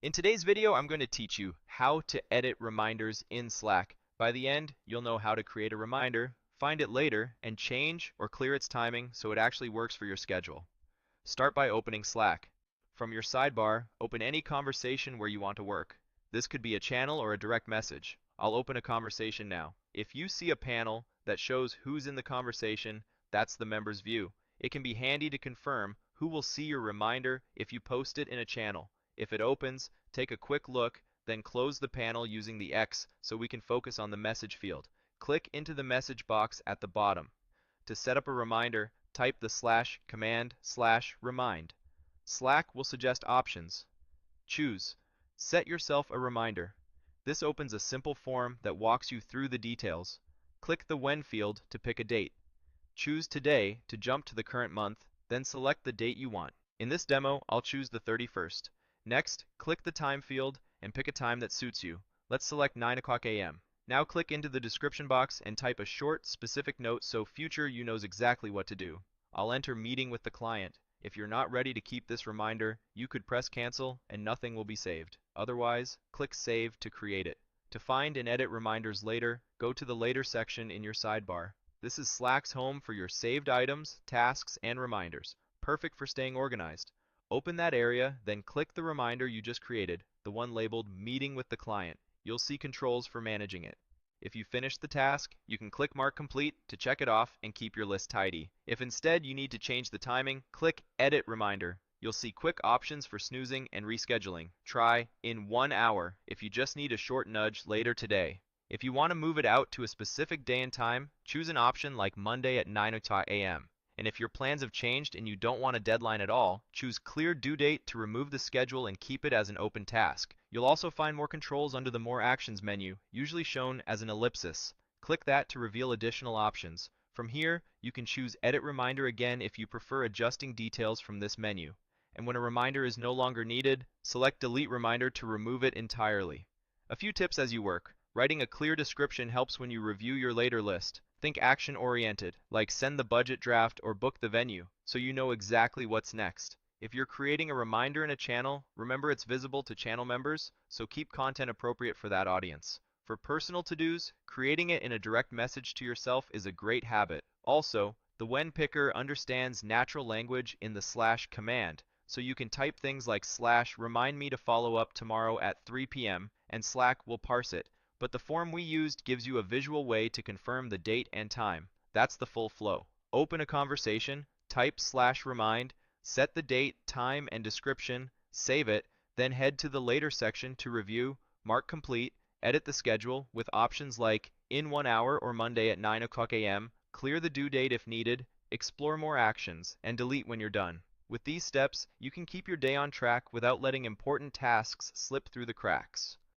In today's video, I'm going to teach you how to edit reminders in Slack. By the end, you'll know how to create a reminder, find it later, and change or clear its timing so it actually works for your schedule. Start by opening Slack. From your sidebar, open any conversation where you want to work. This could be a channel or a direct message. I'll open a conversation now. If you see a panel that shows who's in the conversation, that's the member's view. It can be handy to confirm who will see your reminder if you post it in a channel. If it opens, take a quick look, then close the panel using the X so we can focus on the message field. Click into the message box at the bottom. To set up a reminder, type the /command/remind. Slack will suggest options. Choose Set yourself a reminder. This opens a simple form that walks you through the details. Click the When field to pick a date. Choose Today to jump to the current month, then select the date you want. In this demo, I'll choose the 31st. Next, click the Time field and pick a time that suits you. Let's select 9 o'clock a.m. Now click into the description box and type a short, specific note so future you knows exactly what to do. I'll enter Meeting with the client. If you're not ready to keep this reminder, you could press cancel and nothing will be saved. Otherwise, click Save to create it. To find and edit reminders later, go to the Later section in your sidebar. This is Slack's home for your saved items, tasks, and reminders. Perfect for staying organized. Open that area, then click the reminder you just created, the one labeled Meeting with the Client. You'll see controls for managing it. If you finish the task, you can click Mark Complete to check it off and keep your list tidy. If instead you need to change the timing, click Edit Reminder. You'll see quick options for snoozing and rescheduling. Try in 1 hour if you just need a short nudge later today. If you want to move it out to a specific day and time, choose an option like Monday at 9 a.m. And if your plans have changed and you don't want a deadline at all, choose Clear Due Date to remove the schedule and keep it as an open task. You'll also find more controls under the More Actions menu, usually shown as an ellipsis. Click that to reveal additional options. From here, you can choose Edit Reminder again if you prefer adjusting details from this menu. And when a reminder is no longer needed, select Delete Reminder to remove it entirely. A few tips as you work. Writing a clear description helps when you review your later list. Think action-oriented, like send the budget draft or book the venue, so you know exactly what's next. If you're creating a reminder in a channel, remember it's visible to channel members, so keep content appropriate for that audience. For personal to-dos, creating it in a direct message to yourself is a great habit. Also, the When picker understands natural language in the /command, so you can type things like /remind me to follow up tomorrow at 3 p.m. and Slack will parse it. But the form we used gives you a visual way to confirm the date and time. That's the full flow. Open a conversation, type /remind, set the date, time, and description, save it, then head to the Later section to review, mark complete, edit the schedule with options like in 1 hour or Monday at 9 o'clock a.m., clear the due date if needed, explore more actions, and delete when you're done. With these steps, you can keep your day on track without letting important tasks slip through the cracks.